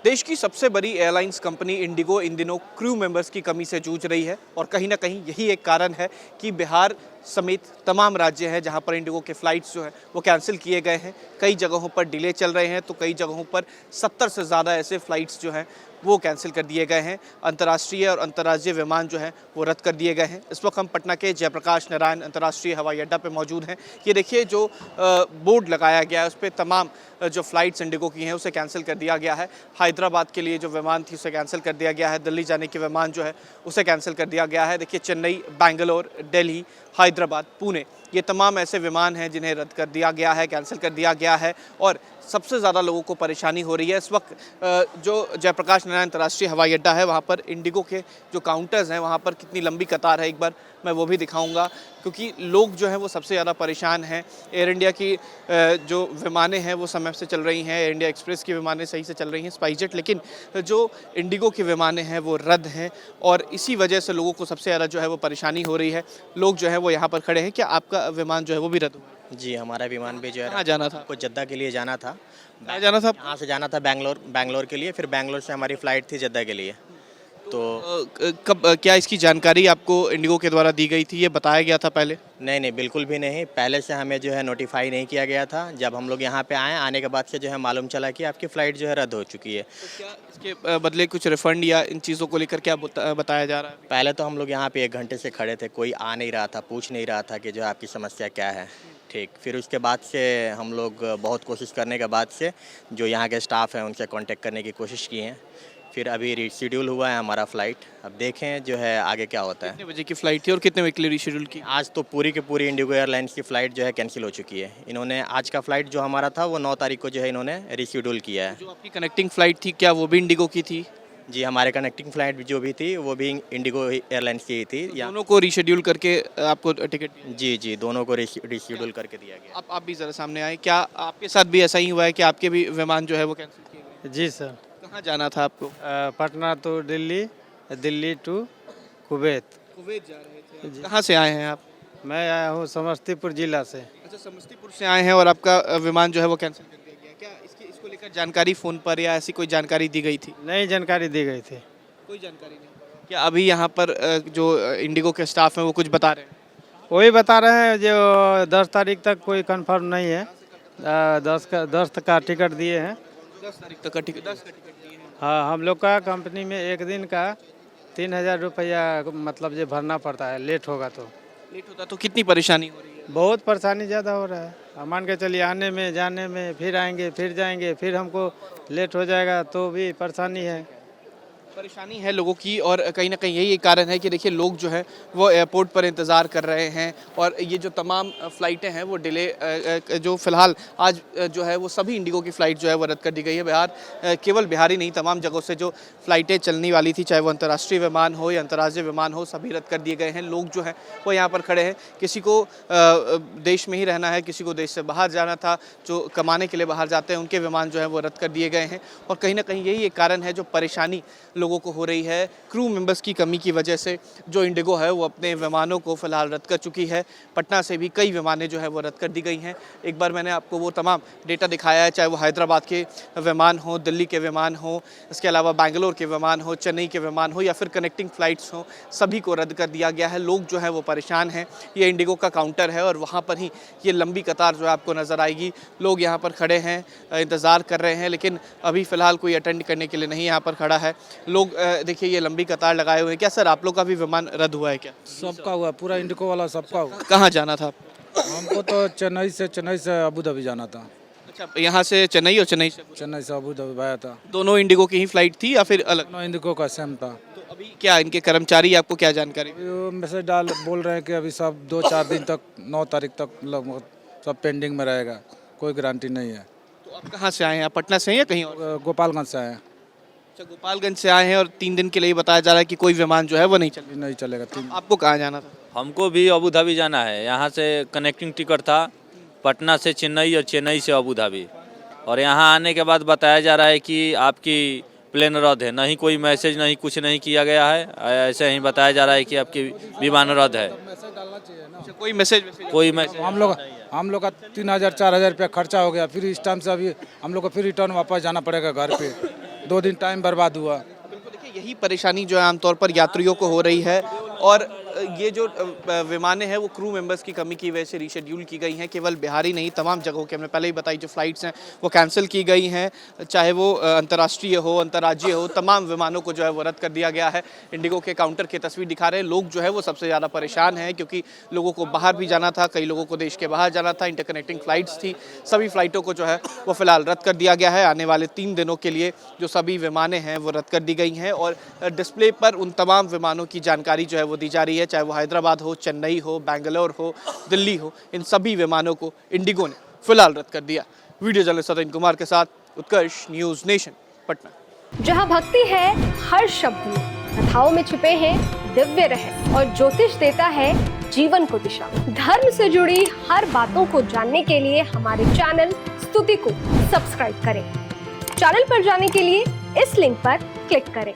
देश की सबसे बड़ी एयरलाइंस कंपनी इंडिगो इन दिनों क्रू मेंबर्स की कमी से जूझ रही है और कहीं ना कहीं यही एक कारण है कि बिहार समेत तमाम राज्य हैं जहां पर इंडिगो के फ़्लाइट्स जो हैं वो कैंसिल किए गए हैं। कई जगहों पर डिले चल रहे हैं तो कई जगहों पर 70 से ज़्यादा ऐसे फ़्लाइट्स जो हैं वो कैंसिल कर दिए गए हैं। अंतर्राष्ट्रीय और अंतर्राज्यीय विमान जो हैं वो रद्द कर दिए गए हैं। इस वक्त हम पटना के जयप्रकाश नारायण अंतर्राष्ट्रीय हवाई अड्डा पर मौजूद हैं। ये देखिए जो बोर्ड लगाया गया है उस पर तमाम जो फ़्लाइट्स इंडिगो की हैं उसे कैंसिल कर दिया गया है। हैदराबाद के लिए जो विमान थी उसे कैंसिल कर दिया गया है। दिल्ली जाने के विमान जो है उसे कैंसिल कर दिया गया है। देखिए चेन्नई, बेंगलोर, दिल्ली, हैदराबाद, पुणे, ये तमाम ऐसे विमान हैं जिन्हें रद्द कर दिया गया है, कैंसिल कर दिया गया है। और सबसे ज़्यादा लोगों को परेशानी हो रही है इस वक्त जो जयप्रकाश नारायण अंतर्राष्ट्रीय हवाई अड्डा है वहाँ पर इंडिगो के जो काउंटर्स हैं वहाँ पर कितनी लंबी कतार है, एक बार मैं वो भी दिखाऊंगा क्योंकि लोग जो हैं वो सबसे ज़्यादा परेशान हैं। एयर इंडिया की जो विमानें हैं वो समय से चल रही हैं, एयर इंडिया एक्सप्रेस की विमानें सही से चल रही हैं, स्पाइसजेट, लेकिन जो इंडिगो की विमानें हैं वो रद्द हैं और इसी वजह से लोगों को सबसे ज़्यादा जो है वो परेशानी हो रही है। लोग जो है वो यहाँ पर खड़े हैं। क्या आपका विमान जो है वो भी रद्द हुआ? जी, हमारा विमान भी जो है कहाँ जाना था? को जद्दा के लिए जाना था। कहाँ जाना था? यहाँ से जाना था बैंगलोर के लिए, फिर बैंगलोर से हमारी फ़्लाइट थी जद्दा के लिए। तो कब क्या इसकी जानकारी आपको इंडिगो के द्वारा दी गई थी, ये बताया गया था पहले? नहीं, बिल्कुल भी नहीं। पहले से हमें जो है नोटिफ़ाई नहीं किया गया था। जब हम लोग यहाँ पे आए, आने के बाद से जो है मालूम चला कि आपकी फ़्लाइट जो है रद्द हो चुकी है। तो क्या इसके बदले कुछ रिफंड या इन चीज़ों को लेकर क्या बताया जा रहा है? पहले तो हम लोग यहाँ पे 1 घंटे से खड़े थे, कोई आ नहीं रहा था, पूछ नहीं रहा था कि जो है आपकी समस्या क्या है। ठीक, फिर उसके बाद से हम लोग बहुत कोशिश करने के बाद से जो यहाँ के स्टाफ हैं उनसे कांटेक्ट करने की कोशिश की हैं। फिर अभी रीशेड्यूल हुआ है हमारा फ़्लाइट। अब देखें जो है आगे क्या होता है। कितने बजे की फ़्लाइट थी और कितने बजे के लिए रीशेड्यूल की? आज तो पूरी की पूरी इंडिगो एयरलाइंस की फ़्लाइट जो है कैंसिल हो चुकी है। इन्होंने आज का फ़्लाइट जो हमारा था वो 9 तारीख को जो है इन्होंने रीशेड्यूल किया है। जो आपकी कनेक्टिंग फ़्लाइट थी क्या वो भी इंडिगो की थी? जी, हमारे कनेक्टिंग फ़्लाइट जो भी थी वो भी इंडिगो एयरलाइंस की ही थी। दोनों को रीशेड्यूल करके आपको टिकट दिया? जी, दोनों को रीशेड्यूल करके दिया गया। आप भी ज़रा सामने आए। क्या आपके साथ भी ऐसा ही हुआ है कि आपके भी विमान जो है वो कैंसिल किए गए? जी सर। कहाँ जाना था आपको? Patna to Delhi, Delhi to Kuwait. Kuwait जा रहे थे। कहाँ से आए हैं आप? मैं आया हूँ समस्तीपुर जिला से। अच्छा, समस्तीपुर से आए हैं और आपका विमान जो है वो कैंसिल कर दिया गया। क्या इसको लेकर जानकारी फ़ोन पर या ऐसी कोई जानकारी दी गई थी? नई जानकारी दी गई थी। कोई जानकारी नहीं। क्या अभी यहाँ पर जो इंडिगो के स्टाफ हैं वो कुछ बता रहे हैं? वही बता रहे हैं जो 10 तारीख तक कोई कंफर्म नहीं है। 10 का टिकट दिए हैं। 10 तारीख तक का टिकट, 10 का टिकट दिए हैं। हाँ, हम लोग का कंपनी में एक दिन का 3000 रुपया मतलब जो भरना पड़ता है, लेट होगा तो। लेट होता तो कितनी परेशानी हो रही है? बहुत परेशानी ज़्यादा हो रहा है। मान के चलिए आने में, जाने में, फिर आएंगे, फिर जाएंगे, फिर हमको लेट हो जाएगा तो भी परेशानी है। परेशानी है लोगों की और कहीं ना कहीं यही एक कारण है कि देखिए लोग जो है वो एयरपोर्ट पर इंतज़ार कर रहे हैं और ये जो तमाम फ़्लाइटें हैं वो डिले जो फ़िलहाल आज जो है वो सभी इंडिगो की फ़्लाइट जो है वो रद्द कर दी गई है। बिहार केवल बिहार ही नहीं, तमाम जगहों से जो फ़्लाइटें चलने वाली थी, चाहे वो अंतर्राष्ट्रीय विमान हो या अंतर्राज्यीय विमान हो, सभी रद्द कर दिए गए हैं। लोग जो हैं वो यहाँ पर खड़े हैं। किसी को देश में ही रहना है, किसी को देश से बाहर जाना था, जो कमाने के लिए बाहर जाते हैं उनके विमान जो है वो रद्द कर दिए गए हैं और कहीं ना कहीं यही एक कारण है जो परेशानी लोगों को हो रही है। क्रू मेंबर्स की कमी की वजह से जो इंडिगो है वो अपने विमानों को फ़िलहाल रद्द कर चुकी है। पटना से भी कई विमानें जो है वो रद्द कर दी गई हैं। एक बार मैंने आपको वो तमाम डेटा दिखाया है, चाहे वो हैदराबाद के विमान हो, दिल्ली के विमान हो, इसके अलावा बेंगलोर के विमान हो, चेन्नई के विमान हो या फिर कनेक्टिंग फ़्लाइट्स हो, सभी को रद्द कर दिया गया है। लोग जो है वो परेशान हैं। ये इंडिगो का काउंटर है और वहाँ पर ही ये लंबी कतार जो है आपको नज़र आएगी। लोग यहाँ पर खड़े हैं, इंतज़ार कर रहे हैं, लेकिन अभी फ़िलहाल कोई अटेंड करने के लिए नहीं यहाँ पर खड़ा है। लोग देखिए ये लंबी कतार लगाए हुए हैं। क्या सर आप लोग का भी विमान रद्द हुआ है क्या? सबका हुआ, पूरा इंडिको वाला सबका हुआ। कहाँ जाना था? हमको तो चेन्नई से अबू धाबी जाना था। अच्छा, यहाँ से चेन्नई और चेन्नई से अबू धाबी आया था। दोनों इंडिगो की ही फ्लाइट थी या फिर अलग? दोनों इंडिको का सेम था। तो अभी क्या इनके कर्मचारी आपको क्या जानकारी? वो मैसेज बोल रहे हैं कि अभी सब 2-4 दिन तक 9 तारीख तक लगभग सब पेंडिंग में रहेगा, कोई गारंटी नहीं है। तो आप कहाँ से आए हैं? आप पटना से हैं या कहीं और? गोपालगंज से आए हैं। अच्छा, गोपालगंज से आए हैं और 3 दिन के लिए बताया जा रहा है कि कोई विमान जो है वो नहीं चल। नहीं चलेगा 3। आपको कहाँ जाना था? हमको भी अबू धाबी जाना है। यहाँ से कनेक्टिंग टिकट था पटना से चेन्नई और चेन्नई से अबू धाबी, और यहाँ आने के बाद बताया जा रहा है कि आपकी प्लेन रद्द है। नहीं कोई मैसेज, नहीं कुछ नहीं किया गया है, ऐसे ही बताया जा रहा है कि आपकी विमान रद्द है। कोई मैसेज? कोई मैसेज हम लोग का 3000-4000 रुपया खर्चा हो गया, फिर इस टाइम से अभी हम लोग को फिर रिटर्न वापस जाना पड़ेगा घर पे। 2 दिन टाइम बर्बाद हुआ। बिल्कुल, देखिए यही परेशानी जो है आमतौर पर यात्रियों को हो रही है और ये जो विमानें हैं वो क्रू मेंबर्स की कमी की वजह से रीशेड्यूल की गई हैं। केवल बिहार ही नहीं, तमाम जगहों के हमने पहले ही बताई जो फ्लाइट्स हैं वो कैंसिल की गई हैं, चाहे वो अंतर्राष्ट्रीय हो, अंतर्राज्यीय हो, तमाम विमानों को जो है वो रद्द कर दिया गया है। इंडिगो के काउंटर की तस्वीर दिखा रहे हैं, लोग जो है वो सबसे ज़्यादा परेशान हैं क्योंकि लोगों को बाहर भी जाना था, कई लोगों को देश के बाहर जाना था, इंटरकनेक्टिंग फ्लाइट्स थी, सभी फ्लाइटों को जो है वो फिलहाल रद्द कर दिया गया है। आने वाले 3 दिनों के लिए जो सभी विमानें हैं वो रद्द कर दी गई हैं और डिस्प्ले पर उन तमाम विमानों की जानकारी जो है वो दी जा रही है, चाहे वो हैदराबाद हो, चेन्नई हो, बेंगलोर हो, दिल्ली हो, इन सभी विमानों को इंडिगो ने फिलहाल रद्द कर दिया। वीडियो जर्नलिस्ट सतीन कुमार के साथ उत्कर्ष, न्यूज़ नेशन, पटना। जहां भक्ति है हर शब्द में, कथाओं में छुपे हैं दिव्य रहस्य और ज्योतिष देता है जीवन को दिशा। धर्म से जुड़ी हर बातों को जानने के लिए हमारे चैनल स्तुति को सब्सक्राइब करें। चैनल पर जाने के लिए इस लिंक पर क्लिक करें।